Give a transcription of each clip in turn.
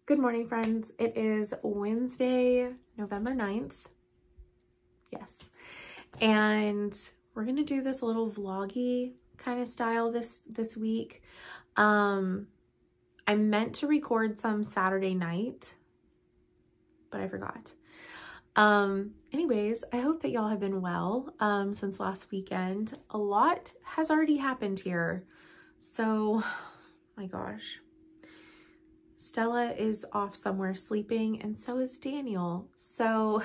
Good morning, friends. It is Wednesday, November 9th. Yes. And we're going to do this little vloggy kind of style this week. I meant to record some Saturday night, but I forgot. Anyways, I hope that y'all have been well since last weekend. A lot has already happened here. So, my gosh. Stella is off somewhere sleeping, and so is Daniel. So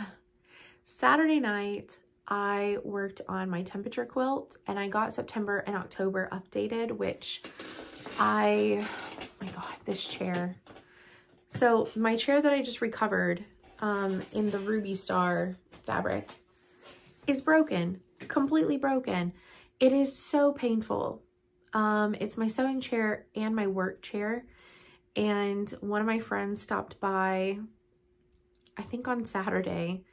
Saturday night, I worked on my temperature quilt, and I got September and October updated, which oh my God, this chair. So my chair that I just recovered in the Ruby Star fabric is broken, completely broken. It is so painful. It's my sewing chair and my work chair. And one of my friends stopped by, I think on Saturday,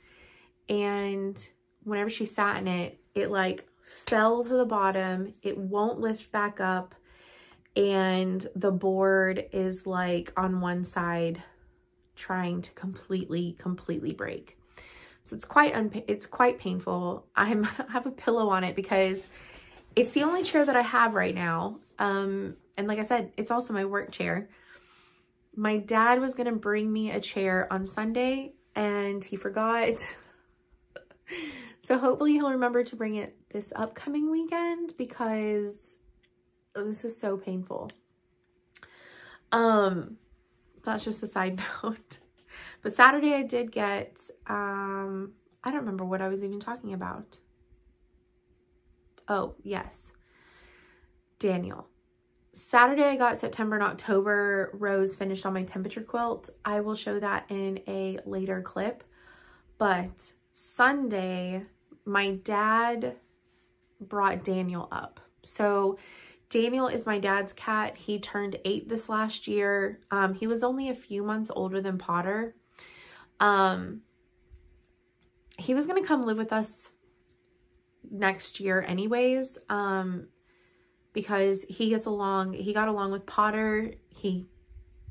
and whenever she sat in it, it like fell to the bottom. It won't lift back up, and the board is like on one side trying to completely break. So it's quite painful. I have a pillow on it because it's the only chair that I have right now. And like I said, it's also my work chair. My dad was going to bring me a chair on Sunday and he forgot. So hopefully he'll remember to bring it this upcoming weekend because this is so painful. That's just a side note. But Saturday I did get, I don't remember what I was even talking about. Oh, yes. Daniel. Saturday, I got September and October rows finished on my temperature quilt. I will show that in a later clip. But Sunday, my dad brought Daniel up. So Daniel is my dad's cat. He turned 8 this last year. He was only a few months older than Potter. He was going to come live with us next year anyways. Because he got along with Potter, he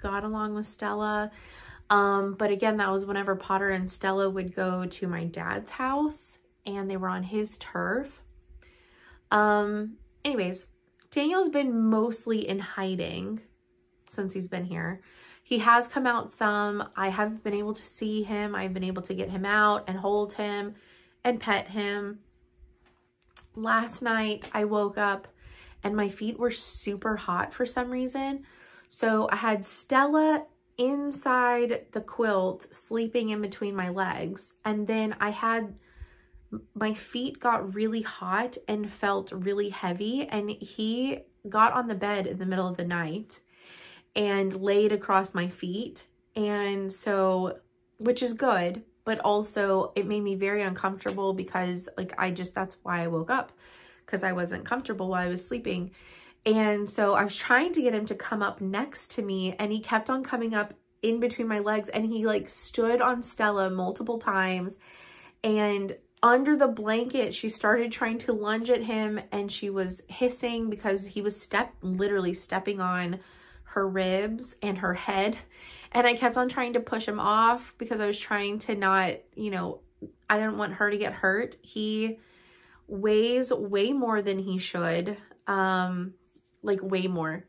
got along with Stella. But again, that was whenever Potter and Stella would go to my dad's house and they were on his turf. Anyways, Daniel's been mostly in hiding since he's been here. He has come out some. I have been able to see him. I've been able to get him out and hold him and pet him. Last night I woke up and my feet were super hot for some reason. So I had Stella inside the quilt sleeping in between my legs. And then my feet got really hot and felt really heavy. And he got on the bed in the middle of the night and laid across my feet. And so, which is good, but also it made me very uncomfortable because like, that's why I woke up. Because I wasn't comfortable while I was sleeping. And so I was trying to get him to come up next to me and he kept on coming up in between my legs and he like stood on Stella multiple times, and under the blanket she started trying to lunge at him and she was hissing because he was literally stepping on her ribs and her head. And I kept on trying to push him off because I was trying to not, I didn't want her to get hurt. He weighs way more than he should, like way more.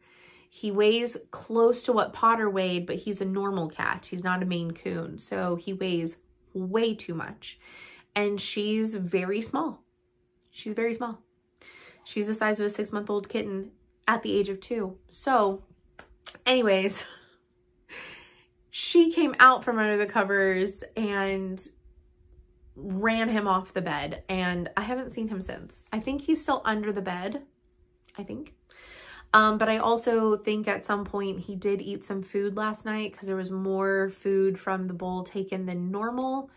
He weighs close to what Potter weighed, but he's a normal cat. He's not a Maine Coon, so he weighs way too much. And she's very small. She's very small. She's the size of a 6-month-old kitten at the age of 2. So anyways, she came out from under the covers and ran him off the bed, and I haven't seen him since. I think he's still under the bed, I think. But I also think at some point he did eat some food last night because there was more food from the bowl taken than normal.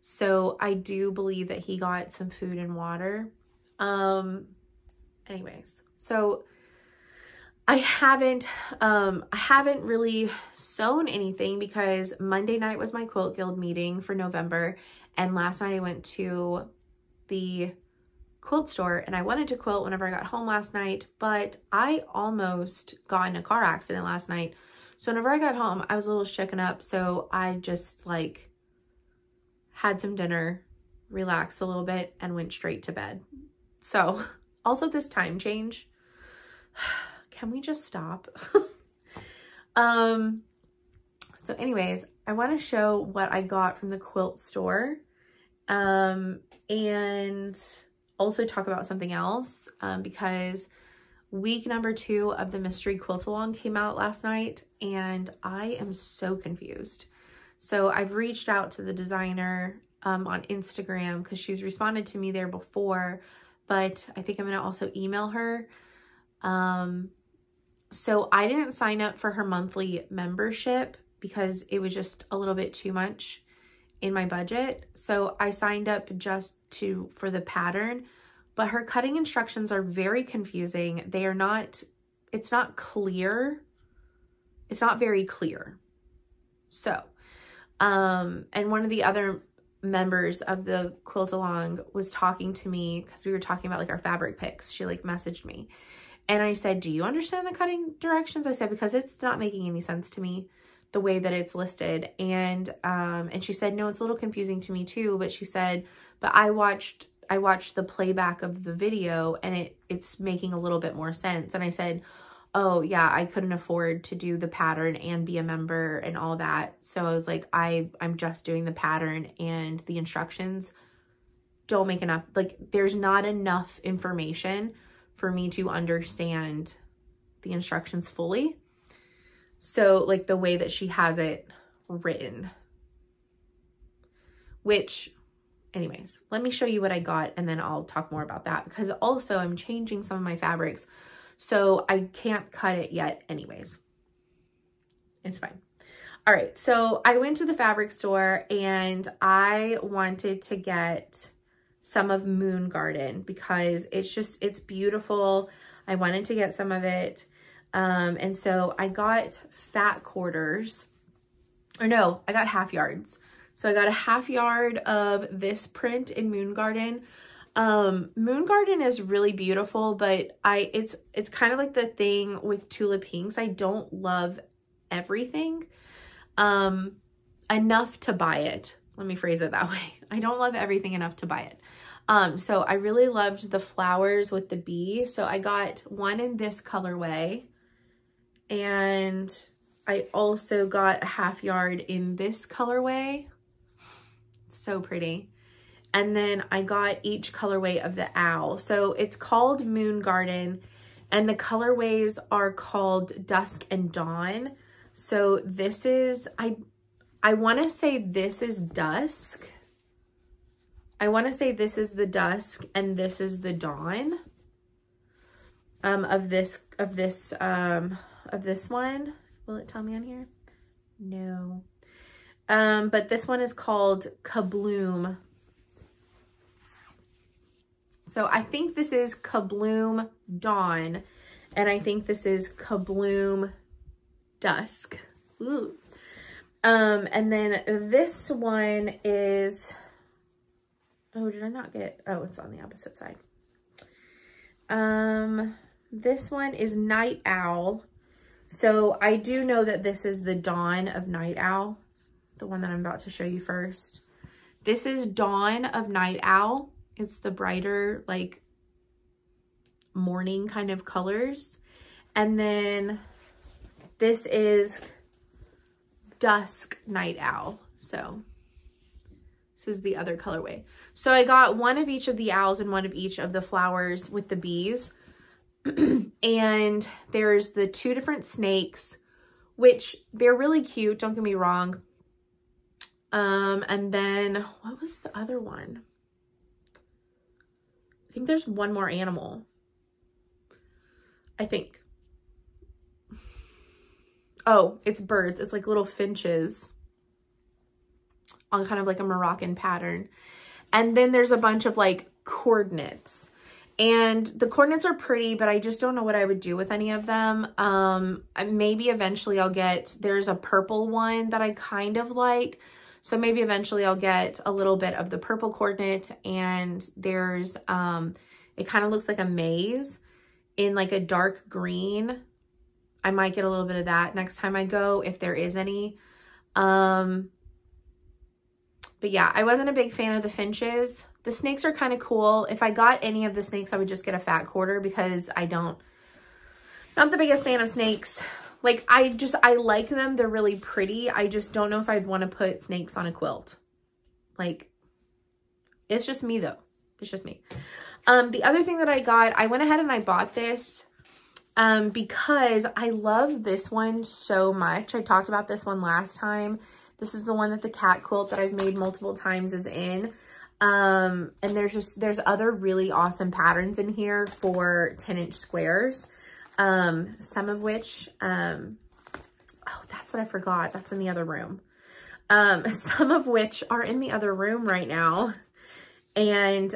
So I do believe that he got some food and water. Anyways, so I haven't really sewn anything because Monday night was my Quilt Guild meeting for November. And last night I went to the quilt store and I wanted to quilt whenever I got home last night, but I almost got in a car accident last night. So whenever I got home, I was a little shaken up. So I just like had some dinner, relaxed a little bit, and went straight to bed. So also this time change, can we just stop? So anyways, I want to show what I got from the quilt store, and also talk about something else, because week number 2 of the mystery quilt along came out last night, and I am so confused. So I've reached out to the designer on Instagram because she's responded to me there before, but I think I'm going to also email her. So I didn't sign up for her monthly membership because it was just a little bit too much in my budget. So I signed up just for the pattern, but her cutting instructions are very confusing. They are not, it's not clear. It's not very clear. So, and one of the other members of the quilt along was talking to me because we were talking about like our fabric picks. She like messaged me and I said, do you understand the cutting directions? I said, because it's not making any sense to me the way that it's listed. And she said, no, it's a little confusing to me too. But she said, but I watched the playback of the video and it's making a little bit more sense. And I said, oh yeah, I couldn't afford to do the pattern and be a member and all that. So I was like, I'm just doing the pattern, and the instructions don't make enough, like there's not enough information for me to understand the instructions fully. So like the way that she has it written, which anyways, let me show you what I got and then I'll talk more about that, because also I'm changing some of my fabrics. So I can't cut it yet anyways. It's fine. All right. So I went to the fabric store and I wanted to get some of Moon Garden because it's beautiful. I wanted to get some of it. And so I got fat quarters, or no, I got half yards. So I got a half yard of this print in Moon Garden. Moon Garden is really beautiful, but it's kind of like the thing with Tulip Pinks. I don't love everything, enough to buy it. Let me phrase it that way. I don't love everything enough to buy it. So I really loved the flowers with the bee. So I got one in this colorway, and I also got a half yard in this colorway. So pretty. And then I got each colorway of the owl. So it's called Moon Garden, and the colorways are called Dusk and Dawn. So this is, I want to say this is Dusk. I want to say this is the Dusk and this is the Dawn of this one. Will it tell me on here? No. But this one is called Kabloom. So I think this is Kabloom Dawn, and I think this is Kabloom Dusk. Ooh. And then this one is, oh, did I not get, oh, it's on the opposite side. This one is Night Owl. So I do know that this is the Dawn of Night Owl, the one that I'm about to show you first. This is Dawn of Night Owl. It's the brighter, like, morning kind of colors. And then this is Dusk Night Owl. So this is the other colorway. So I got one of each of the owls and one of each of the flowers with the bees. And there's the 2 different snakes, which they're really cute, don't get me wrong. And then what was the other one? I think there's one more animal. I think. Oh, it's birds. It's like little finches on kind of like a Moroccan pattern. And then there's a bunch of like coordinates. And the coordinates are pretty, but I just don't know what I would do with any of them. Maybe eventually I'll get, there's a purple one that I kind of like. So maybe eventually I'll get a little bit of the purple coordinate, and there's, it kind of looks like a maze in like a dark green. I might get a little bit of that next time I go, if there is any. But yeah, I wasn't a big fan of the finches. The snakes are kind of cool. If I got any of the snakes, I would just get a fat quarter because not the biggest fan of snakes. Like, I like them. They're really pretty. I just don't know if I'd want to put snakes on a quilt. Like, it's just me though. It's just me. The other thing that I got, I went ahead and I bought this because I love this one so much. I talked about this one last time. This is the one that the cat quilt that I've made multiple times is in. And there's other really awesome patterns in here for 10-inch squares. Some of which, oh, that's what I forgot. That's in the other room. Some of which are in the other room right now. And,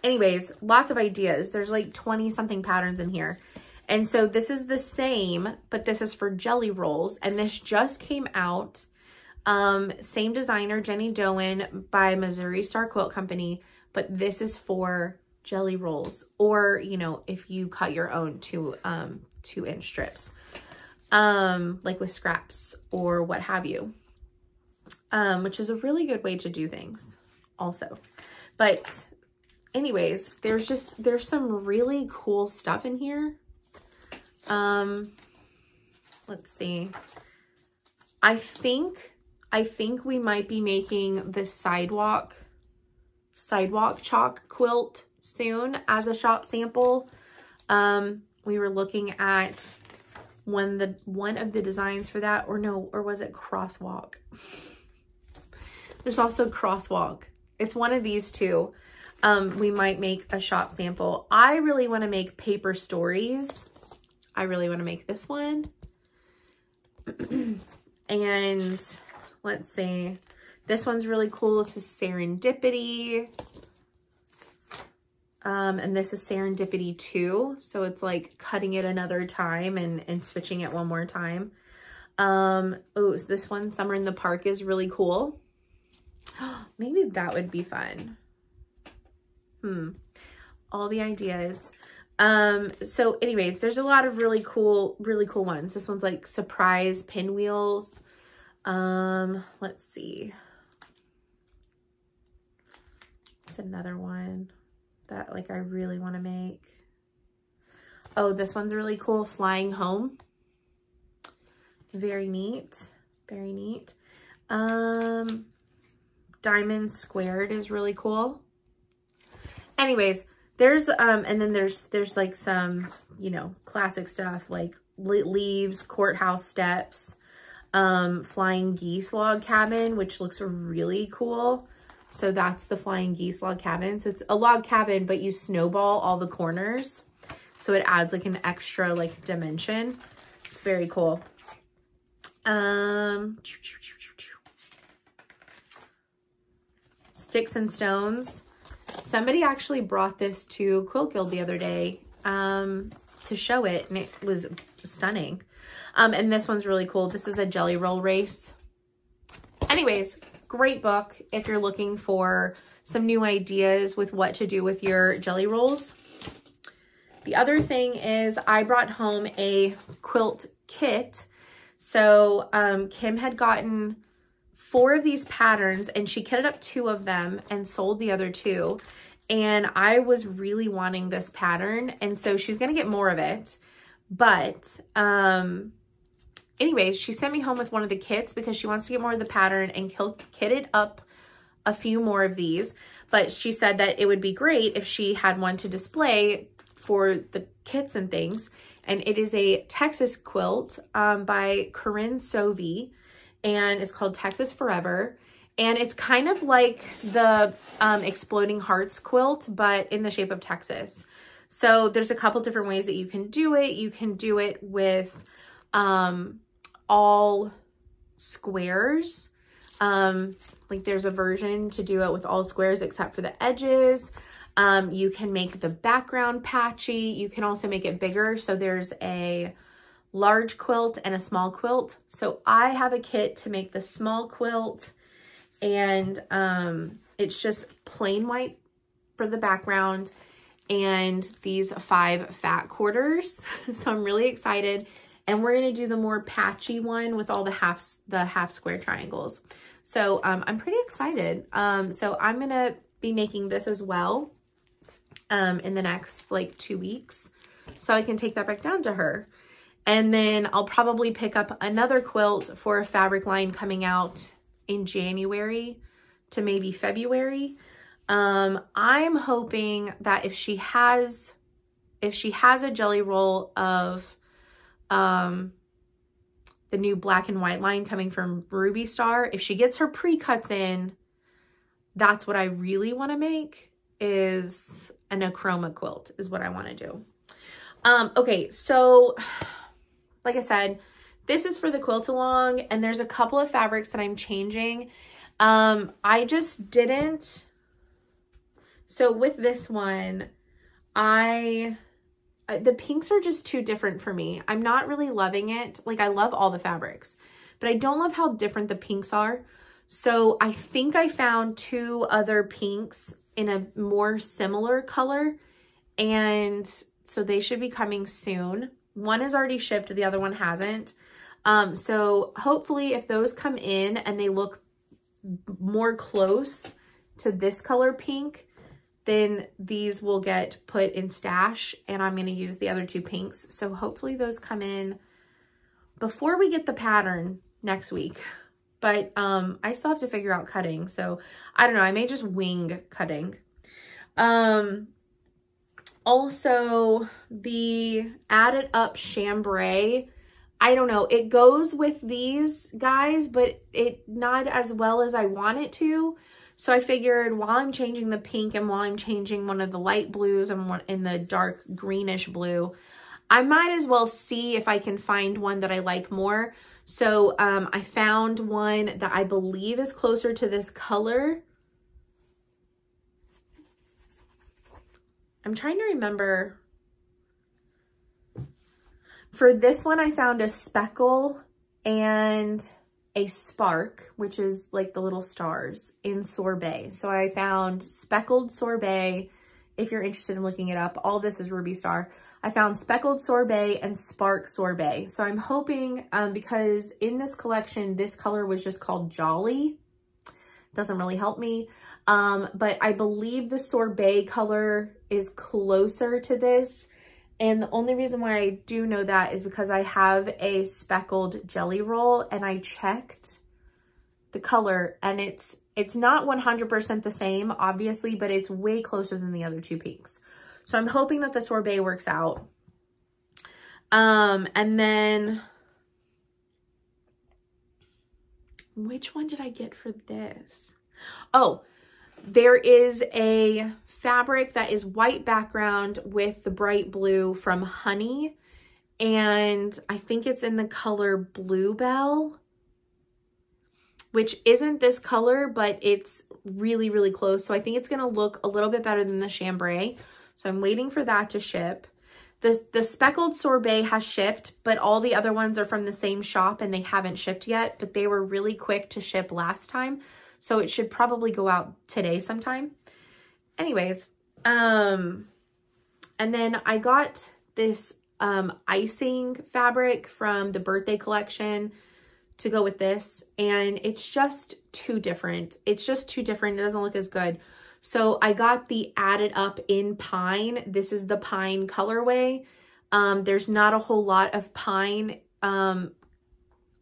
anyways, lots of ideas. There's like 20 something patterns in here. And so this is the same, but this is for jelly rolls. And this just came out. Same designer, Jenny Doan by Missouri Star Quilt Company, but this is for jelly rolls, or, you know, if you cut your own 2-inch strips, like with scraps or what have you, which is a really good way to do things also. But anyways, there's some really cool stuff in here. Let's see. I think we might be making this sidewalk chalk quilt soon as a shop sample. We were looking at one of the designs for that, or was it crosswalk? There's also crosswalk. It's one of these two. We might make a shop sample. I really want to make paper stories. I really want to make this one. And let's see. This one's really cool. This is Serendipity. And this is Serendipity 2. So it's like cutting it another time and switching it one more time. Oh, so this one, Summer in the Park, is really cool. Maybe that would be fun. All the ideas. So anyways, there's a lot of really cool ones. This one's like surprise pinwheels. Let's see. It's another one that like I really want to make. Oh, this one's really cool. Flying home. Very neat. Very neat. Diamond squared is really cool. Anyways, there's and then there's like some, you know, classic stuff like leaves, courthouse steps, flying geese log cabin, which looks really cool. So that's the flying geese log cabin. So it's a log cabin, but you snowball all the corners. So it adds like an extra like dimension. It's very cool. Sticks and stones. Somebody actually brought this to Quilt Guild the other day to show it, and it was stunning. And this one's really cool. This is a jelly roll race. Anyways, great book if you're looking for some new ideas with what to do with your jelly rolls. The other thing is I brought home a quilt kit. So Kim had gotten 4 of these patterns and she kitted up 2 of them and sold the other 2. And I was really wanting this pattern. And so she's going to get more of it. But anyways, she sent me home with one of the kits because she wants to get more of the pattern and kitted up a few more of these. But she said that it would be great if she had one to display for the kits and things. And it is a Texas quilt by Corinne Sovey, and it's called Texas Forever. And it's kind of like the Exploding Hearts quilt, but in the shape of Texas. So there's a couple different ways that you can do it. You can do it with all squares. Like there's a version to do it with all squares except for the edges. You can make the background patchy. You can also make it bigger. So there's a large quilt and a small quilt. So I have a kit to make the small quilt, and it's just plain white for the background. and these 5 fat quarters. So I'm really excited. And we're going to do the more patchy one with all the half square triangles. So I'm pretty excited. So I'm going to be making this as well in the next like 2 weeks. So I can take that back down to her. And then I'll probably pick up another quilt for a fabric line coming out in January to maybe February. I'm hoping that if she has a jelly roll of the new black and white line coming from Ruby Star, if she gets her pre-cuts in, that's what I really want to make, is an achroma quilt is what I want to do. Okay, so like I said, this is for the quilt along, and there's a couple of fabrics that I'm changing. I just didn't. So with this one, the pinks are just too different for me. I'm not really loving it. Like, I love all the fabrics, but I don't love how different the pinks are. So I think I found 2 other pinks in a more similar color, and so they should be coming soon. One is already shipped, the other one hasn't. So hopefully if those come in and they look more close to this color pink, then these will get put in stash, and I'm going to use the other 2 pinks. So hopefully those come in before we get the pattern next week. But I still have to figure out cutting. So I don't know. I may just wing cutting. Also, the added up chambray, I don't know. It goes with these guys, but it not as well as I want it to. So I figured while I'm changing the pink and while I'm changing one of the light blues and one in the dark greenish blue, I might as well see if I can find one that I like more. So I found one that I believe is closer to this color. I'm trying to remember. For this one, I found a speckle and a spark, which is like the little stars, in sorbet. So I found speckled sorbet. If you're interested in looking it up, all this is Ruby Star. I found speckled sorbet and spark sorbet. So I'm hoping, because in this collection, this color was just called Jolly. Doesn't really help me. But I believe the sorbet color is closer to this. And the only reason why I do know that is because I have a speckled jelly roll and I checked the color, and it's not 100% the same, obviously, but it's way closer than the other 2 pinks. So I'm hoping that the sorbet works out. And then, which one did I get for this? Oh, there is a fabric that is white background with the bright blue from Honey, and I think it's in the color Bluebell, which isn't this color, but it's really, really close. So I think it's going to look a little bit better than the chambray. So I'm waiting for that to ship. The speckled sorbet has shipped, but all the other ones are from the same shop and they haven't shipped yet, but they were really quick to ship last time. So it should probably go out today sometime. Anyways, and then I got this icing fabric from the birthday collection to go with this, and it's just too different. It's just too different. It doesn't look as good. So I got the added up in pine. This is the pine colorway. There's not a whole lot of pine. All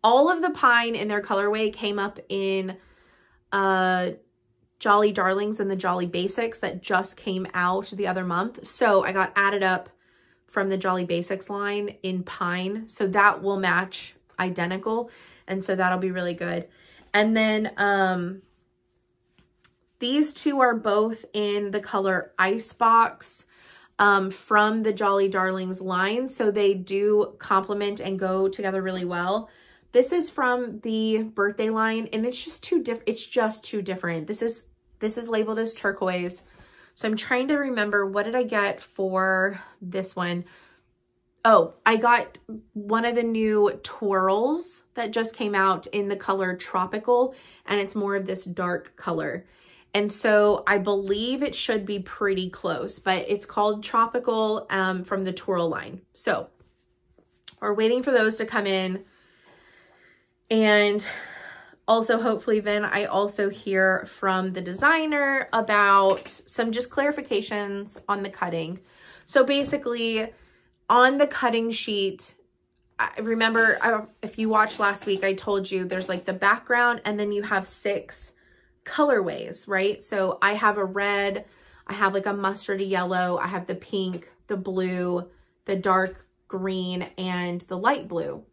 of the pine in their colorway came up in Jolly Darlings and the Jolly Basics that just came out the other month. So I got added up from the Jolly Basics line in pine. So that will match identical. And so that'll be really good. And then these 2 are both in the color Icebox from the Jolly Darlings line. So they do complement and go together really well. This is from the birthday line, and it's just too different. It's just too different. This is labeled as turquoise. So I'm trying to remember, what did I get for this one? Oh, I got one of the new twirls that just came out in the color Tropical, and it's more of this dark color. And so I believe it should be pretty close, but it's called Tropical from the Twirl line. So we're waiting for those to come in. And also, hopefully then I also hear from the designer about some just clarifications on the cutting. So basically on the cutting sheet, I remember if you watched last week, I told you there's like the background and then you have 6 colorways, right? So I have a red, I have like a mustardy yellow, I have the pink, the blue, the dark green, and the light blue.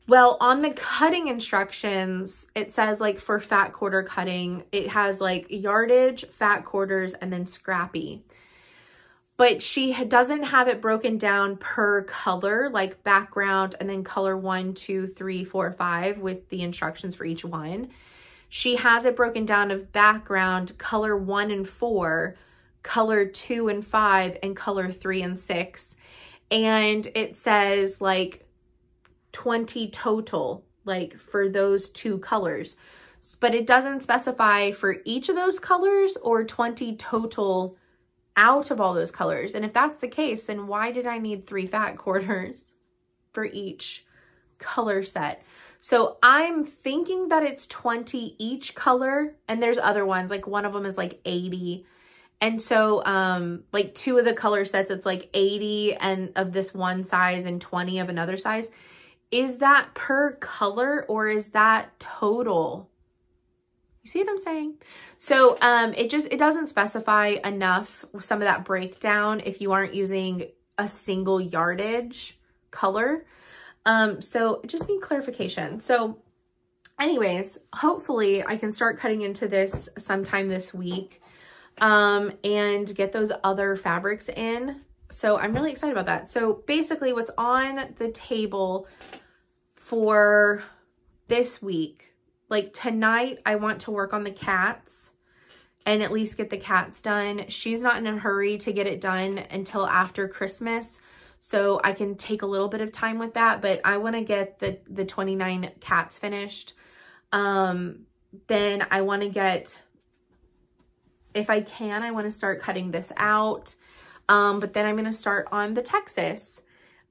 Well, on the cutting instructions, it says like for fat quarter cutting, it has like yardage, fat quarters, and then scrappy. But she doesn't have it broken down per color, like background and then color 1, 2, 3, 4, 5 with the instructions for each one. She has it broken down of background, color 1 and 4, color 2 and 5, and color 3 and 6. And it says like 20 total, like for those 2 colors. But it doesn't specify for each of those colors or 20 total out of all those colors. And if that's the case, then why did I need 3 fat quarters for each color set? So I'm thinking that it's 20 each color, and there's other ones, like one of them is like 80. And so like 2 of the color sets, it's like 80 and of this one size and 20 of another size. Is that per color or is that total? You see what I'm saying? So it doesn't specify enough some of that breakdown if you aren't using a single yardage color. So I just need clarification. So anyways, hopefully I can start cutting into this sometime this week and get those other fabrics in. So I'm really excited about that. So basically what's on the table for this week, like tonight, I want to work on the cats and at least get the cats done. She's not in a hurry to get it done until after Christmas, so I can take a little bit of time with that, but I want to get the 29 cats finished. Then I want to get, if I can, I want to start cutting this out. But then I'm going to start on the Texas.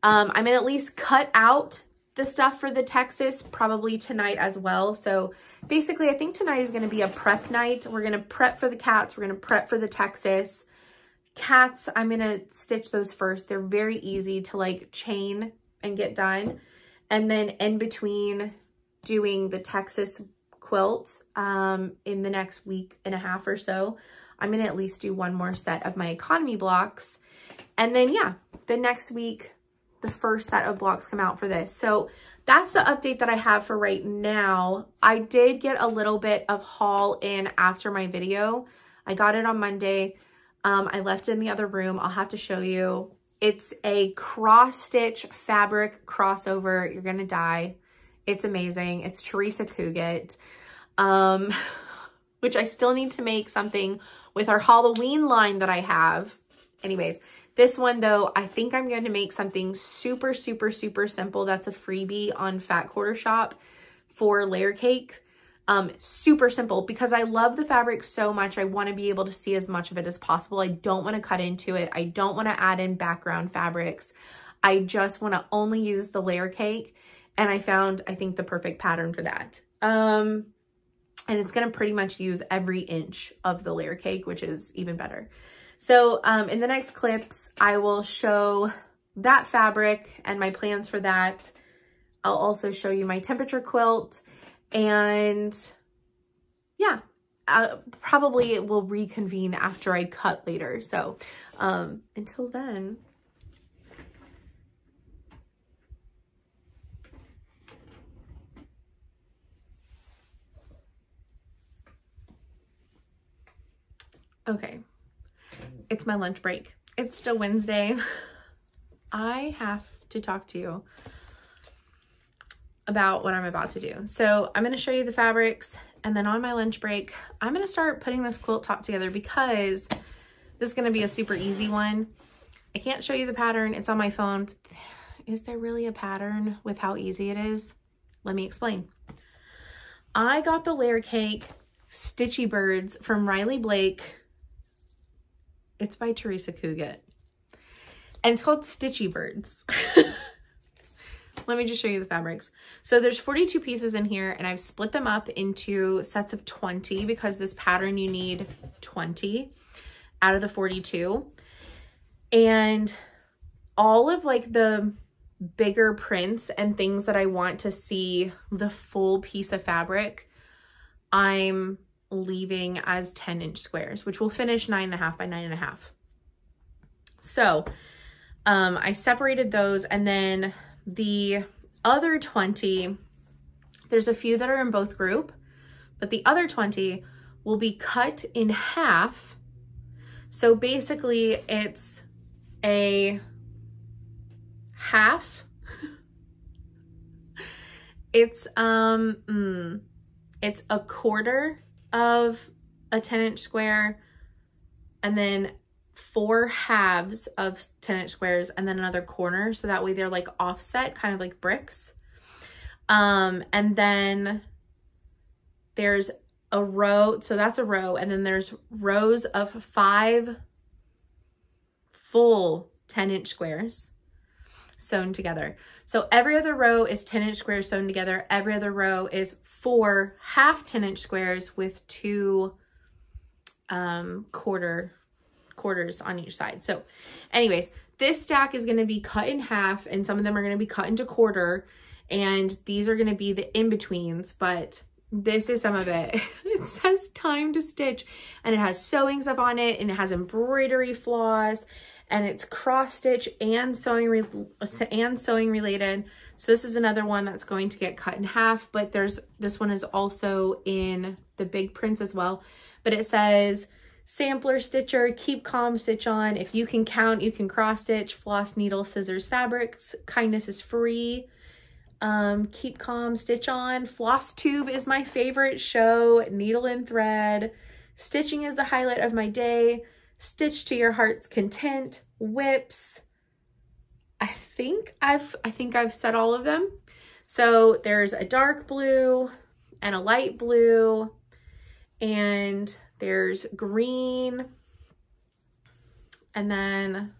I'm going to at least cut out the stuff for the Texas probably tonight as well. So basically I think tonight is going to be a prep night. We're going to prep for the cats. We're going to prep for the Texas. Cats, I'm going to stitch those first. They're very easy to like chain and get done. And then in between doing the Texas quilt in the next week and a half or so, I'm going to at least do one more set of my economy blocks. And then yeah, the next week, the first set of blocks come out for this. So that's the update that I have for right now. I did get a little bit of haul in after my video. I got it on Monday. I left it in the other room. I'll have to show you. It's a cross stitch fabric crossover. You're going to die. It's amazing. It's Teresa Cuget, which I still need to make something with our Halloween line that I have. Anyways, this one though, I think I'm going to make something super, super, super simple. That's a freebie on Fat Quarter Shop for layer cake. Super simple because I love the fabric so much. I want to be able to see as much of it as possible. I don't want to cut into it. I don't want to add in background fabrics. I just want to only use the layer cake. And I found, I think, the perfect pattern for that. And it's going to pretty much use every inch of the layer cake, which is even better. So in the next clips, I will show that fabric and my plans for that. I'll also show you my temperature quilt, and yeah, probably it will reconvene after I cut later. So until then, okay, it's my lunch break. It's still Wednesday. I have to talk to you about what I'm about to do. So I'm going to show you the fabrics, and then on my lunch break, I'm going to start putting this quilt top together because this is going to be a super easy one. I can't show you the pattern. It's on my phone. Is there really a pattern with how easy it is? Let me explain. I got the layer cake Stitchy Birds from Riley Blake. It's by Teresa Cugat. And it's called Stitchy Birds. Let me just show you the fabrics. So there's 42 pieces in here, and I've split them up into sets of 20 because this pattern you need 20 out of the 42. And all of like the bigger prints and things that I want to see the full piece of fabric, I'm leaving as 10-inch squares, which will finish 9.5 by 9.5. So I separated those, and then the other 20, there's a few that are in both group, but the other 20 will be cut in half. So basically it's a half. It's a quarter of a 10-inch square, and then 4 halves of 10-inch squares, and then another corner, so that way they're like offset, kind of like bricks. And then there's a row, so that's a row, and then there's rows of 5 full 10-inch squares sewn together. So every other row is 10-inch squares sewn together. Every other row is 4 half 10-inch squares with 2 quarters on each side. So anyways, this stack is going to be cut in half, and some of them are going to be cut into quarter, and these are going to be the in-betweens, but this is some of it. It says time to stitch, and it has sewing stuff on it, and it has embroidery floss, and it's cross stitch and sewing related. So this is another one that's going to get cut in half, but this one is also in the big prints as well. But it says sampler stitcher, keep calm, stitch on. If you can count, you can cross stitch. Floss, needle, scissors, fabrics. Kindness is free. Keep calm, stitch on. FlossTube is my favorite show. Needle and thread. Stitching is the highlight of my day. Stitch to your heart's content. Whips. I think I've said all of them. So there's a dark blue and a light blue, and there's green, and then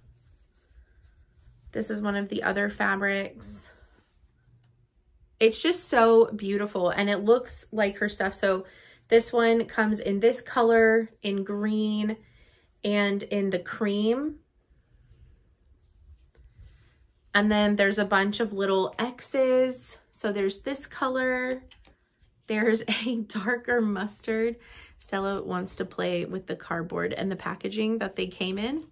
this is one of the other fabrics. It's just so beautiful, and it looks like her stuff. So this one comes in this color, in green, and in the cream. And then there's a bunch of little X's. So there's this color. There's a darker mustard. Stella wants to play with the cardboard and the packaging that they came in.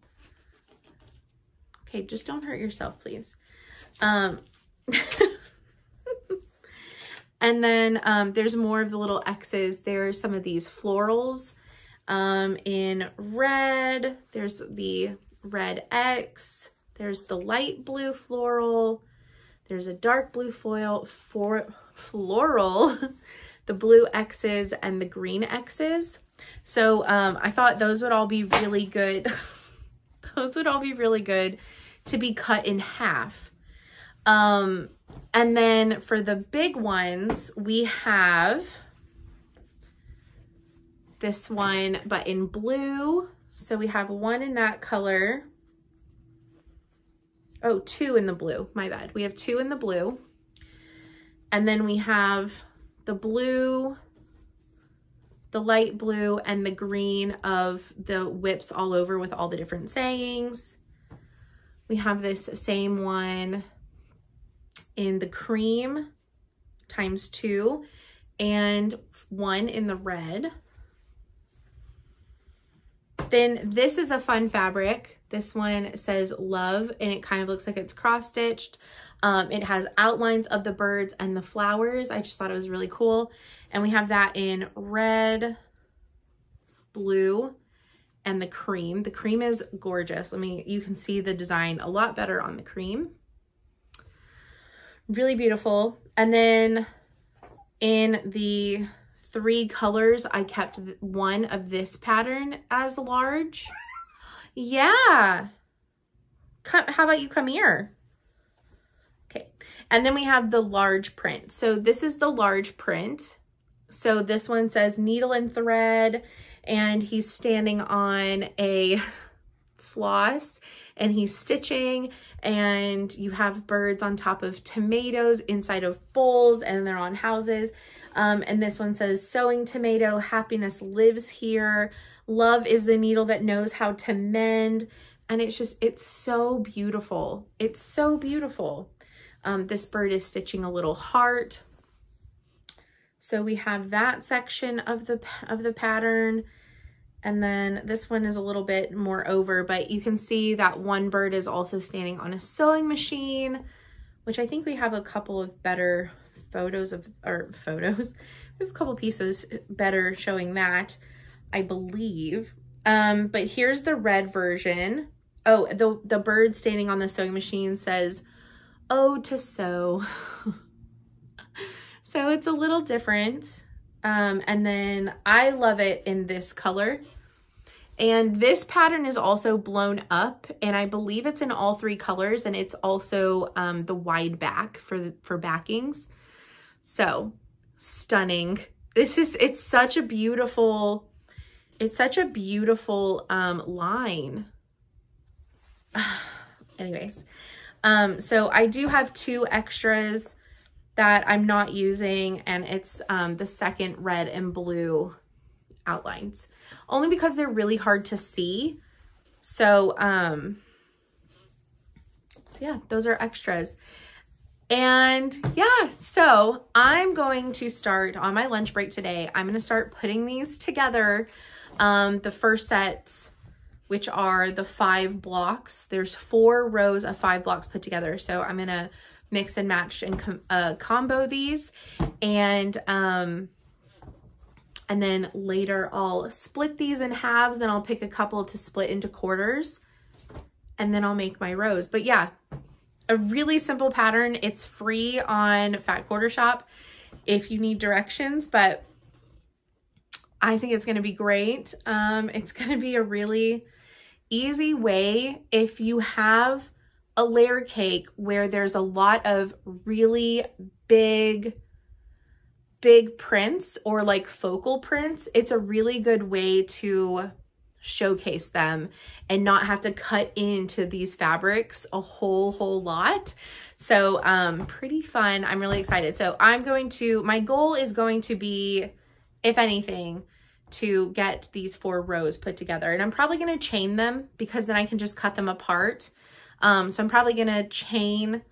Okay, just don't hurt yourself, please. And then there's more of the little X's. There's some of these florals in red. There's the red X. There's the light blue floral. There's a dark blue floral, the blue X's, and the green X's. So I thought those would all be really good. Those would all be really good to be cut in half. And then for the big ones, we have this one, but in blue. So we have one in that color. Oh, 2 in the blue, my bad. We have 2 in the blue. And then we have the blue, the light blue, and the green of the whips all over with all the different sayings. We have this same one in the cream ×2, and 1 in the red. Then this is a fun fabric. This one says love, and it kind of looks like it's cross-stitched. It has outlines of the birds and the flowers. I just thought it was really cool. And we have that in red, blue, and the cream. The cream is gorgeous. You can see the design a lot better on the cream. Really beautiful. And then in the 3 colors, I kept one of this pattern as large. Yeah. How about you come here? Okay. And then we have the large print. So this is the large print. So this one says needle and thread, and he's standing on a floss and he's stitching, and you have birds on top of tomatoes inside of bowls, and they're on houses. And this one says sewing tomato, happiness lives here. Love is the needle that knows how to mend. And it's just, it's so beautiful. It's so beautiful. This bird is stitching a little heart. So we have that section of the pattern. And then this one is a little bit more over, but you can see that one bird is also standing on a sewing machine, which I think we have a couple of better photos of, or photos. We have a couple pieces better showing that, I believe. But here's the red version. Oh, the bird standing on the sewing machine says, "Oh, to sew." So it's a little different. And then I love it in this color. And this pattern is also blown up, and I believe it's in all 3 colors, and it's also the wide back for backings. So stunning. It's such a beautiful line. Anyways, so I do have 2 extras that I'm not using, and it's the second red and blue outlines, only because they're really hard to see. So yeah, those are extras. And yeah, so I'm going to start on my lunch break today. I'm going to start putting these together. The first sets, which are the 5 blocks. There's 4 rows of 5 blocks put together. So I'm going to mix and match and combo these, and then later I'll split these in halves, and I'll pick a couple to split into quarters, and then I'll make my rows. But yeah, a really simple pattern. It's free on Fat Quarter Shop if you need directions, but I think it's going to be great. It's going to be a really easy way if you have a layer cake where there's a lot of really big prints or like focal prints. It's a really good way to showcase them and not have to cut into these fabrics a whole lot. So pretty fun. I'm really excited. So my goal is going to be, if anything, to get these 4 rows put together, and I'm probably going to chain them because then I can just cut them apart. So I'm probably going to chain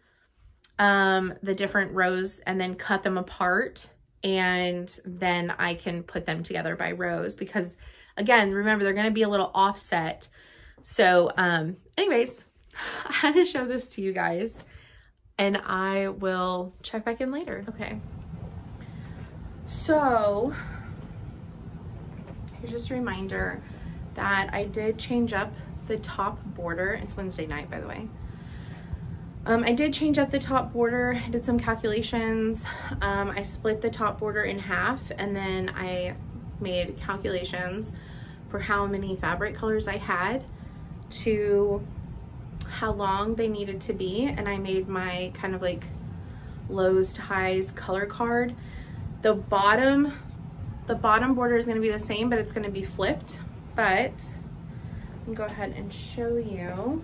the different rows and then cut them apart, and then I can put them together by rows because, again, remember, they're going to be a little offset. So anyways, I had to show this to you guys, and I will check back in later. Okay. So here's just a reminder that I did change up the top border. It's Wednesday night, by the way. I did change up the top border. I did some calculations. I split the top border in half, and then I made calculations for how many fabric colors I had to how long they needed to be, and I made my kind of like lows to highs color card. The bottom border is going to be the same, but it's going to be flipped. But I'll go ahead and show you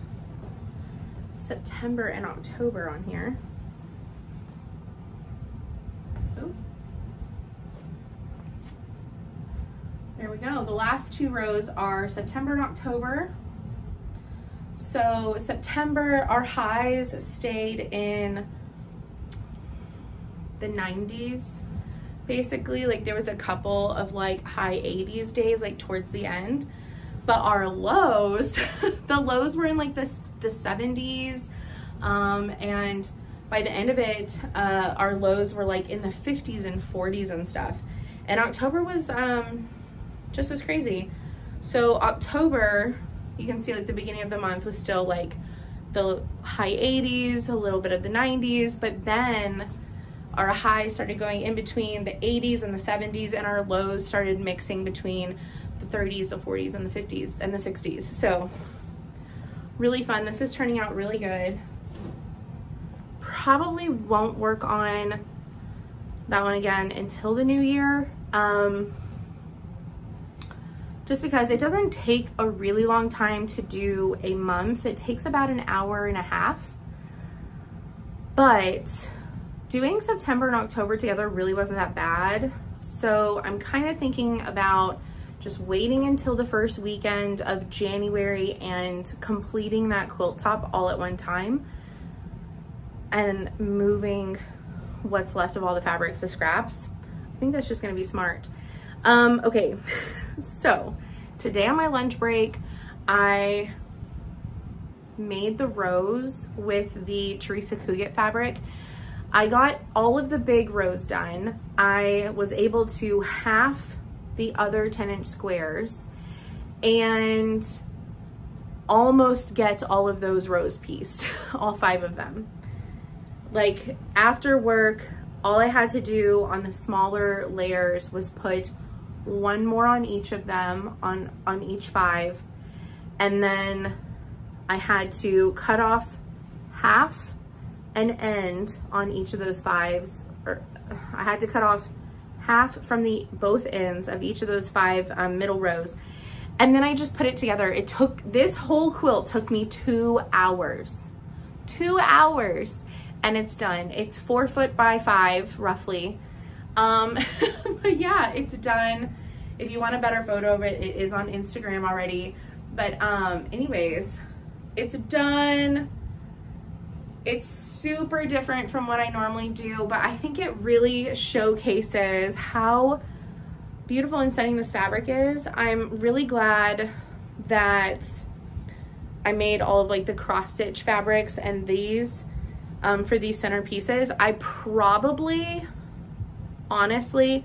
September and October on here. Oh. There we go. The last 2 rows are September and October. So September, our highs stayed in the 90s. Basically, like there was a couple of like high 80s days like towards the end, but our lows, the lows were in like the 70s, and by the end of it, our lows were like in the 50s and 40s and stuff. And October was just as crazy. So October, you can see like the beginning of the month was still like the high 80s, a little bit of the 90s, but then our highs started going in between the 80s and the 70s, and our lows started mixing between the 30s, the 40s, and the 50s, and the 60s. So really fun. This is turning out really good. Probably won't work on that one again until the new year. Just because it doesn't take a really long time to do a month. It takes about an hour and a half. But doing September and October together really wasn't that bad. So I'm kind of thinking about just waiting until the first weekend of January and completing that quilt top all at one time and moving what's left of all the fabrics to scraps. I think that's just gonna be smart. Okay, so today on my lunch break, I made the rose with the Teresa Kuget fabric. I got all of the big rows done. I was able to half the other 10-inch squares and almost get all of those rows pieced, all 5 of them. Like after work, all I had to do on the smaller layers was put one more on each of them, on each 5, and then I had to cut off half an end on each of those 5s, or I had to cut off half from both ends of each of those 5 middle rows, and then I just put it together. It took, this whole quilt took me 2 hours. 2 hours, and it's done. It's 4 foot by 5 roughly. But yeah, it's done. If you want a better photo of it, it is on Instagram already. But anyways, it's done. It's super different from what I normally do, but I think it really showcases how beautiful and stunning this fabric is. I'm really glad that I made all of like the cross stitch fabrics and these for these center pieces. I probably, honestly,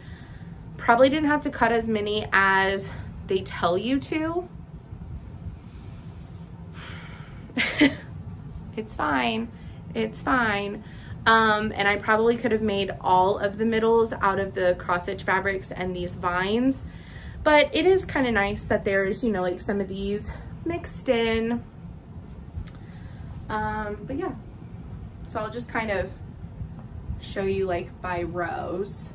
probably didn't have to cut as many as they tell you to. It's fine. It's fine. And I probably could have made all of the middles out of the cross stitch fabrics and these vines, but it is kind of nice that there's, you know, like some of these mixed in. But yeah, so I'll just kind of show you like by rows.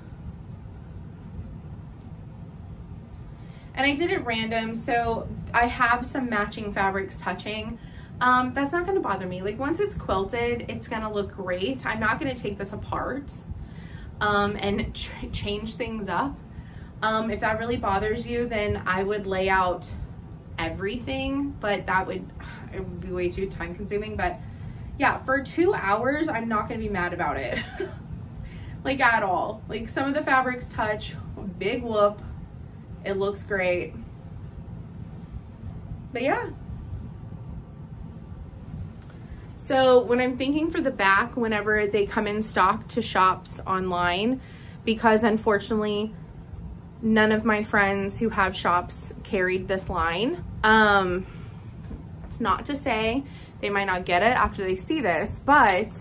And I did it random, so I have some matching fabrics touching. That's not gonna bother me. Like once it's quilted, it's gonna look great. I'm not gonna take this apart and change things up. If that really bothers you, then I would lay out everything, but it would be way too time consuming. But yeah, for 2 hours, I'm not gonna be mad about it. Like at all. Like some of the fabrics touch, big whoop. It looks great. But yeah. So when I'm thinking for the back, whenever they come in stock to shops online, because unfortunately none of my friends who have shops carried this line. It's not to say they might not get it after they see this, but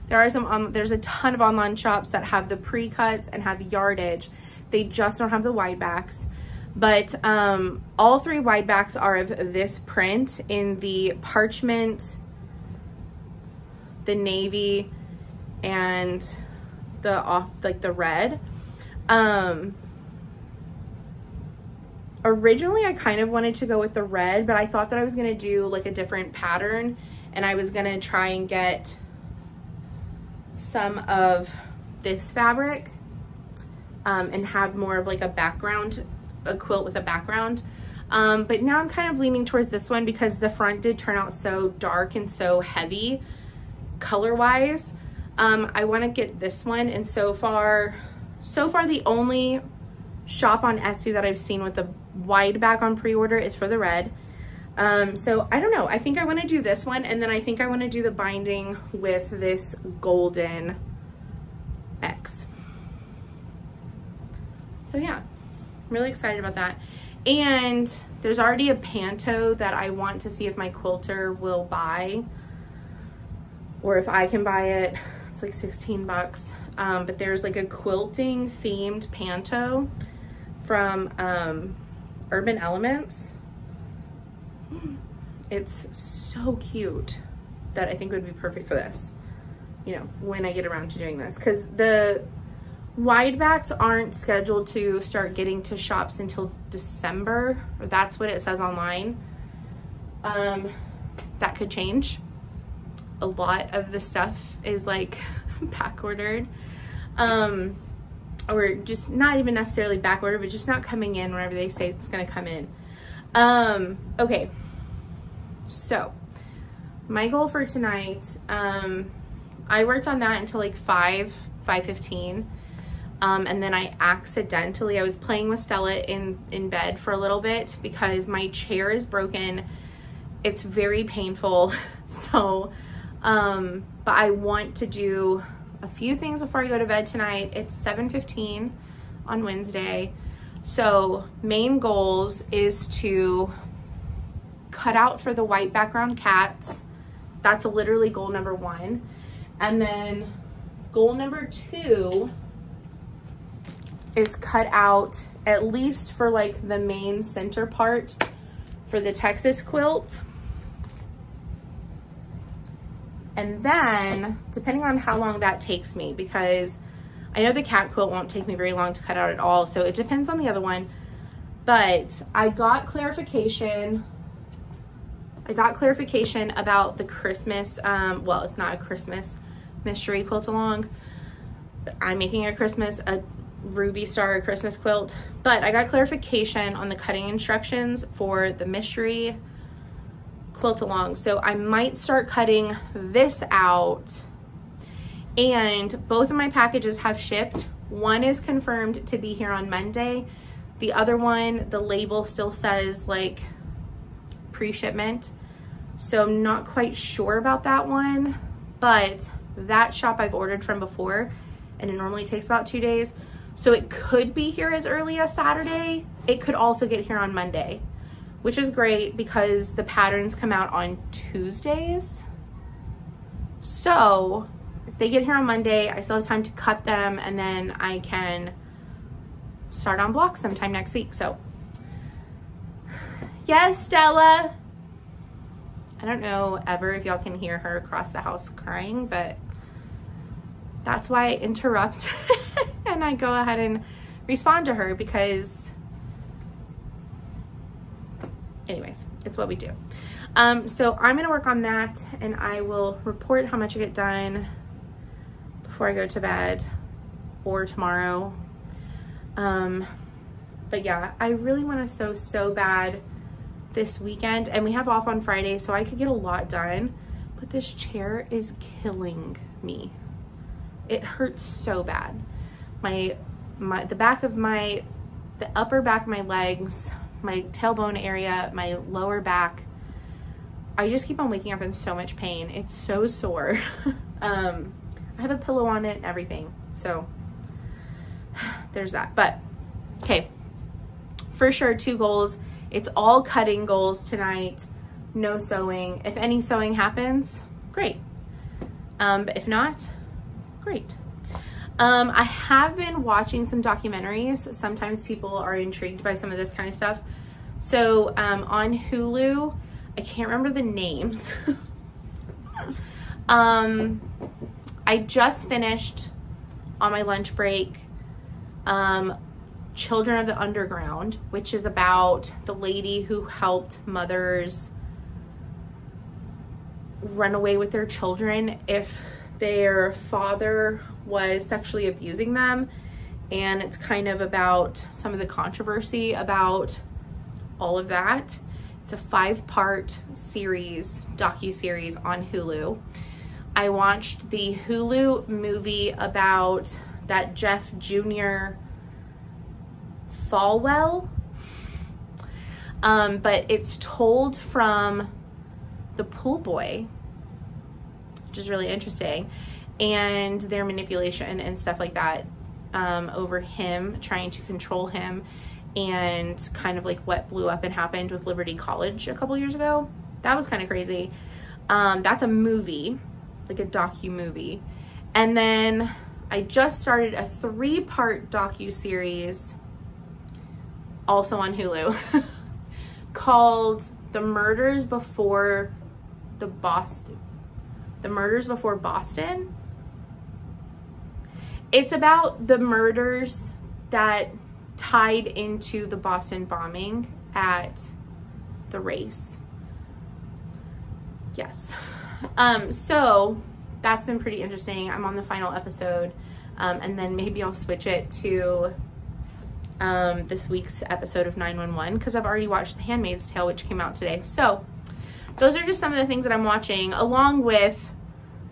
there's a ton of online shops that have the pre-cuts and have yardage. They just don't have the wide backs. But all 3 wide backs are of this print in the parchment, the navy, and the red. Originally I kind of wanted to go with the red, but I thought that I was gonna do like a different pattern, and I was gonna try and get some of this fabric and have more of like a background, a quilt with a background. But now I'm kind of leaning towards this one because the front did turn out so dark and so heavy color wise. I want to get this one, and so far the only shop on Etsy that I've seen with a wide back on pre-order is for the red. So I don't know, I think I want to do this one, and then I think I want to do the binding with this golden X. So yeah, I'm really excited about that. And there's already a panto that I want to see if my quilter will buy, or if I can buy it. It's like 16 bucks. But there's like a quilting themed panto from Urban Elements. It's so cute that I think would be perfect for this. you know, when I get around to doing this, because the wide backs aren't scheduled to start getting to shops until December, or that's what it says online. That could change. A lot of the stuff is like back ordered, or just not even necessarily back ordered, but just not coming in whenever they say it's going to come in. Okay, so my goal for tonight, I worked on that until like 5:15, and then I was playing with Stella in bed for a little bit because my chair is broken. It's very painful. So, but I want to do a few things before I go to bed tonight. It's 7:15 on Wednesday. So main goals is to cut out for the white background cats. That's literally goal number 1. And then goal number 2 is cut out at least for like the main center part for the Texas quilt. And then depending on how long that takes me, because I know the cat quilt won't take me very long to cut out at all, so it depends on the other one. But I got clarification about the Christmas, well, it's not a Christmas mystery quilt along. I'm making a Ruby Star Christmas quilt, but I got clarification on the cutting instructions for the mystery quilt along. So I might start cutting this out, and both of my packages have shipped. One is confirmed to be here on Monday. The other one, the label still says like pre-shipment. So I'm not quite sure about that one, but that shop I've ordered from before, and it normally takes about 2 days. So it could be here as early as Saturday. It could also get here on Monday, which is great because the patterns come out on Tuesdays. So if they get here on Monday, I still have time to cut them, and then I can start on blocks sometime next week. So yes, Stella. I don't know ever if y'all can hear her across the house crying, but that's why I interrupt and I go ahead and respond to her, because anyways, it's what we do. So I'm gonna work on that, and I will report how much I get done before I go to bed or tomorrow. But yeah, I really want to sew so bad this weekend, and we have off on Friday, so I could get a lot done, but this chair is killing me. It hurts so bad. The upper back of my legs, my tailbone area, my lower back, I just keep on waking up in so much pain. It's so sore. I have a pillow on it and everything, so there's that. But okay, for sure 2 goals. It's all cutting goals tonight, no sewing. If any sewing happens, great. But if not, great. I have been watching some documentaries. Sometimes people are intrigued by some of this kind of stuff. So on Hulu, I can't remember the names. I just finished on my lunch break Children of the Underground, which is about the lady who helped mothers run away with their children if their father was sexually abusing them. And it's kind of about some of the controversy about all of that. It's a 5-part series, docu-series on Hulu. I watched the Hulu movie about that Jeff Jr. Falwell, but it's told from the pool boy, which is really interesting, and their manipulation and stuff like that over him, trying to control him, and kind of like what blew up and happened with Liberty College a couple years ago. That was kind of crazy. That's a movie, like a docu-movie. And then I just started a 3-part docu-series also on Hulu called The Murders Before Boston, It's about the murders that tied into the Boston bombing at the race. Yes. So that's been pretty interesting. I'm on the final episode, and then maybe I'll switch it to this week's episode of 911 because I've already watched The Handmaid's Tale, which came out today. So those are just some of the things that I'm watching, along with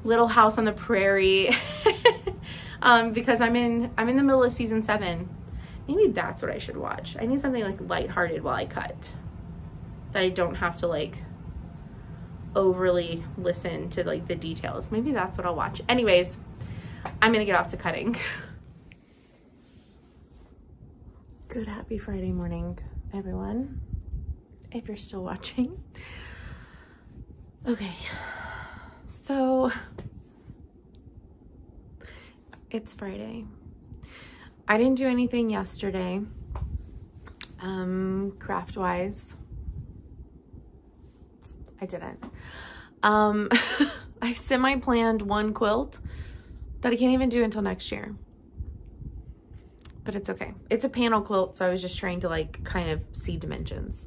Little House on the Prairie, because I'm in the middle of season 7. Maybe that's what I should watch. I need something like lighthearted while I cut, that I don't have to like overly listen to like the details. Maybe that's what I'll watch. Anyways, I'm gonna get off to cutting. Good happy Friday morning, everyone, if you're still watching. Okay, so it's Friday. I didn't do anything yesterday, craft wise. I didn't. I semi-planned one quilt that I can't even do until next year, but it's okay. It's a panel quilt, so I was just trying to like kind of see dimensions.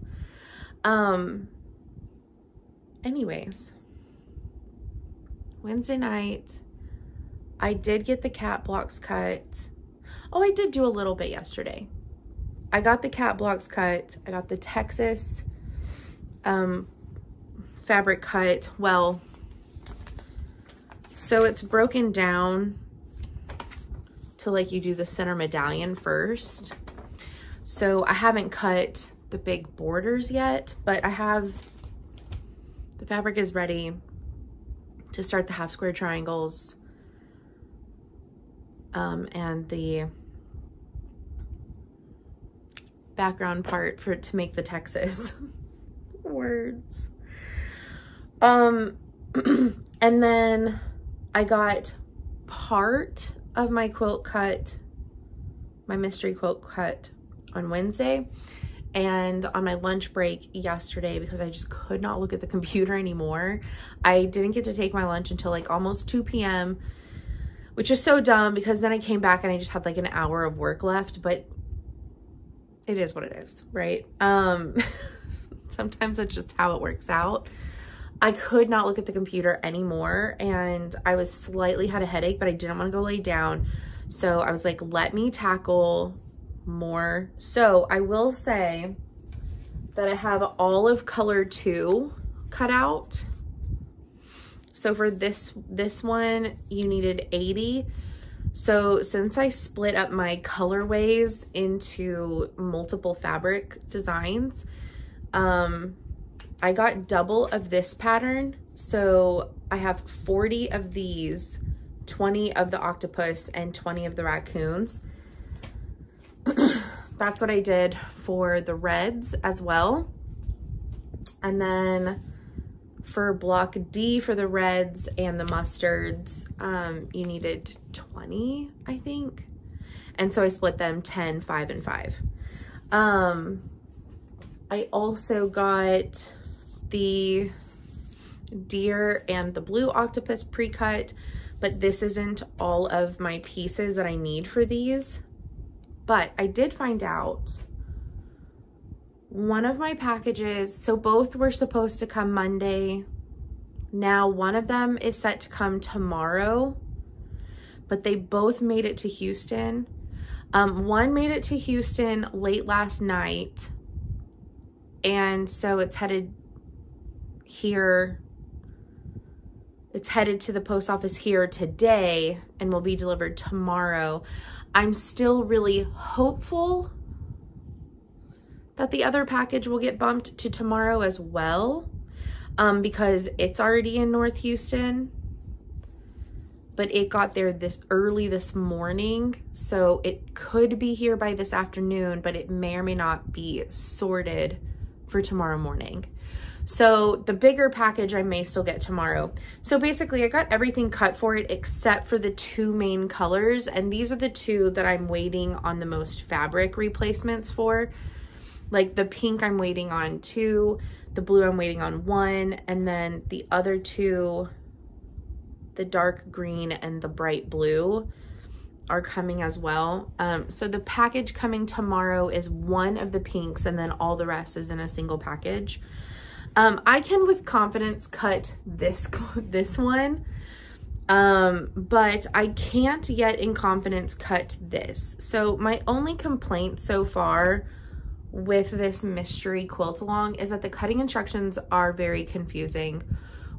Anyways, Wednesday night, I did get the cat blocks cut. Oh, I did do a little bit yesterday. I got the cat blocks cut. I got the Texas fabric cut. Well, so it's broken down to like you do the center medallion first. So I haven't cut the big borders yet, but I have, the fabric is ready to start the half square triangles and the background part to make the Texas words. And then I got part of my quilt cut, my mystery quilt cut on Wednesday, and on my lunch break yesterday, because I just could not look at the computer anymore. I didn't get to take my lunch until like almost 2 p.m., which is so dumb because then I came back and I just had like an hour of work left, but it is what it is, right? Sometimes that's just how it works out. I could not look at the computer anymore, and I was slightly had a headache, but I didn't want to go lay down. So I was like, let me tackle more. So I will say that I have all of color 2 cut out. So for this one, you needed 80. So since I split up my colorways into multiple fabric designs, I got double of this pattern. So I have 40 of these, 20 of the octopus, and 20 of the raccoons. That's what I did for the reds as well. And then for block D for the reds and the mustards, you needed 20, I think. And so I split them 10, 5, and 5. I also got the deer and the blue octopus pre-cut, but this isn't all of my pieces that I need for these. But I did find out one of my packages, so both were supposed to come Monday. Now one of them is set to come tomorrow, but they both made it to Houston. One made it to Houston late last night, and so it's headed here. It's headed to the post office here today and will be delivered tomorrow. I'm still really hopeful that the other package will get bumped to tomorrow as well, because it's already in North Houston, but it got there this early this morning, so it could be here by this afternoon, but it may or may not be sorted for tomorrow morning. So the bigger package I may still get tomorrow. So basically I got everything cut for it except for the 2 main colors, and these are the 2 that I'm waiting on the most fabric replacements for. Like the pink I'm waiting on 2, the blue I'm waiting on 1, and then the other 2, the dark green and the bright blue, are coming as well. So the package coming tomorrow is one of the pinks, and then all the rest is in a single package. I can with confidence cut this one, but I can't yet in confidence cut this. So my only complaint so far with this mystery quilt along is that the cutting instructions are very confusing,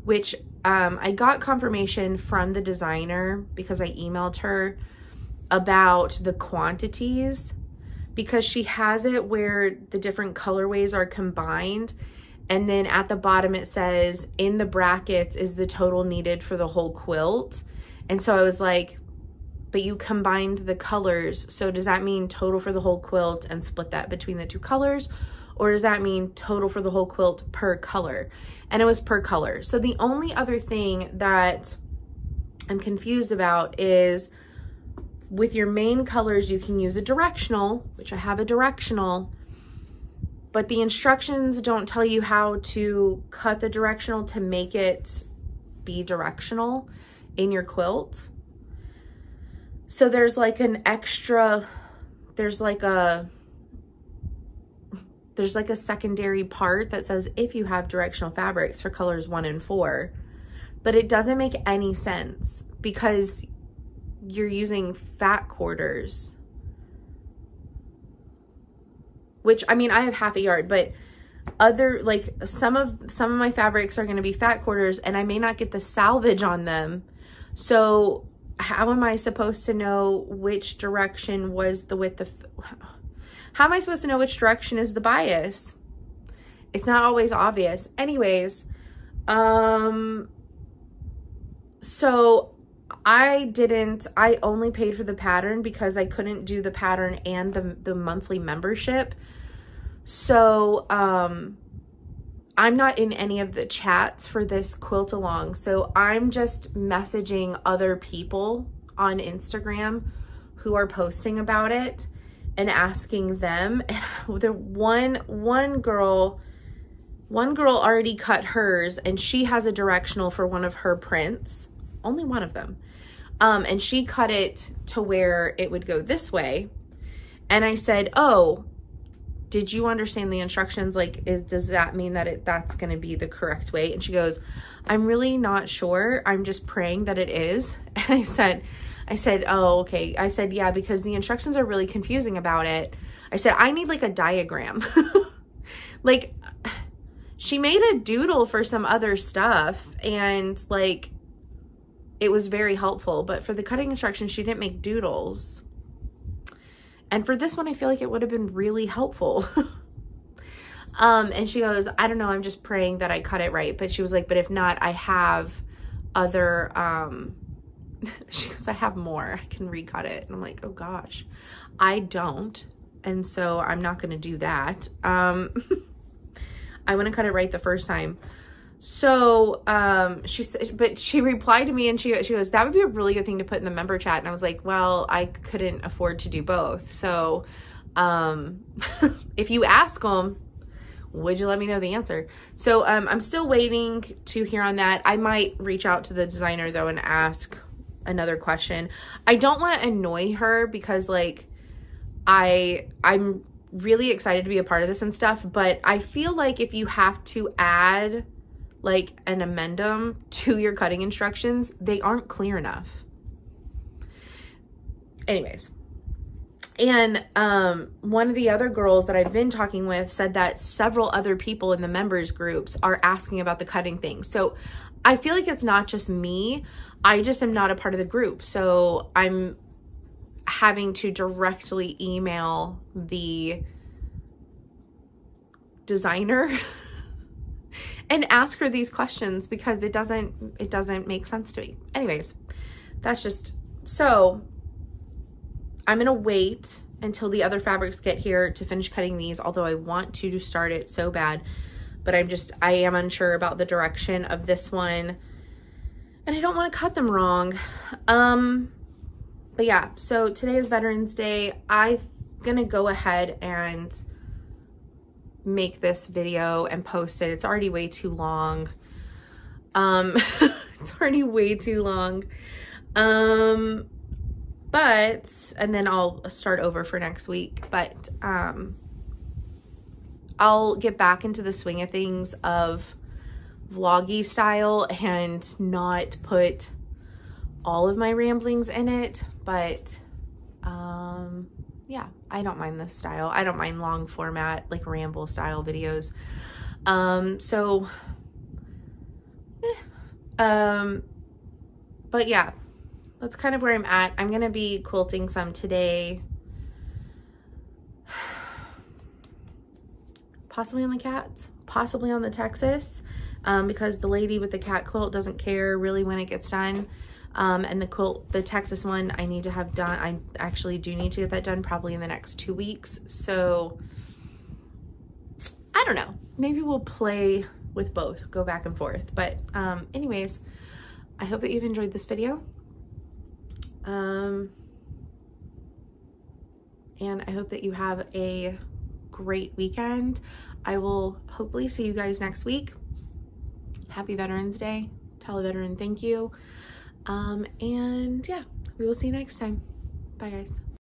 which I got confirmation from the designer because I emailed her about the quantities, because she has it where the different colorways are combined, and then at the bottom it says in the brackets is the total needed for the whole quilt. And so I was like, but you combined the colors, so does that mean total for the whole quilt and split that between the two colors, or does that mean total for the whole quilt per color? And it was per color. So the only other thing that I'm confused about is with your main colors, you can use a directional, which I have a directional, but the instructions don't tell you how to cut the directional to make it be directional in your quilt. So there's like an extra, there's like a secondary part that says if you have directional fabrics for colors 1 and 4, but it doesn't make any sense because you're using fat quarters, which, I mean, I have half a yard, but other, like some of my fabrics are going to be fat quarters and I may not get the salvage on them. So how am I supposed to know which direction was the width of, how am I supposed to know which direction is the bias? It's not always obvious. Anyways, so I only paid for the pattern because I couldn't do the pattern and the monthly membership. So, I'm not in any of the chats for this quilt along. So I'm just messaging other people on Instagram who are posting about it and asking them. The one girl already cut hers, and she has a directional for one of her prints, only one of them. And she cut it to where it would go this way. And I said, oh, did you understand the instructions? Like, does that mean that that's going to be the correct way? And she goes, I'm really not sure. I'm just praying that it is. And I said, oh, okay. I said, yeah, because the instructions are really confusing about it. I said, I need like a diagram. Like, she made a doodle for some other stuff and like, it was very helpful, but for the cutting instructions, she didn't make doodles. And for this one, I feel like it would have been really helpful. And she goes, I don't know, I'm just praying that I cut it right. But she was like, but if not, I have other, she goes, I have more, I can recut it. And I'm like, oh gosh, I don't. And so I'm not going to do that. I want to cut it right the first time. So, she said, but she replied to me and she goes, that would be a really good thing to put in the member chat. And I was like, well, I couldn't afford to do both. So, if you ask them, would you let me know the answer? So, I'm still waiting to hear on that. I might reach out to the designer though and ask another question. I don't want to annoy her because like, I'm really excited to be a part of this and stuff, but I feel like if you have to add like an amendum to your cutting instructions, they aren't clear enough. Anyways, and one of the other girls that I've been talking with said that several other people in the members groups are asking about the cutting thing. So I feel like it's not just me. I just am not a part of the group. So I'm having to directly email the designer and ask her these questions because it doesn't make sense to me. Anyways, that's just, so I'm gonna wait until the other fabrics get here to finish cutting these, although I want to start it so bad, but I am unsure about the direction of this one and I don't want to cut them wrong. But yeah, so today is Veterans Day. I'm gonna go ahead and make this video and post it. It's already way too long. It's already way too long. But But, and then I'll start over for next week. But I'll get back into the swing of things of vloggy style and not put all of my ramblings in it. But yeah, I don't mind this style. I don't mind long format, like ramble style videos. But yeah, that's kind of where I'm at. I'm going to be quilting some today. Possibly on the cats, possibly on the Texas, because the lady with the cat quilt doesn't care really when it gets done. And the quilt, the Texas one, I need to have done. I actually do need to get that done probably in the next 2 weeks. So I don't know. Maybe we'll play with both, go back and forth. But anyways, I hope that you've enjoyed this video. And I hope that you have a great weekend. I will hopefully see you guys next week. Happy Veterans Day. Tell a veteran thank you. And yeah, we will see you next time. Bye guys.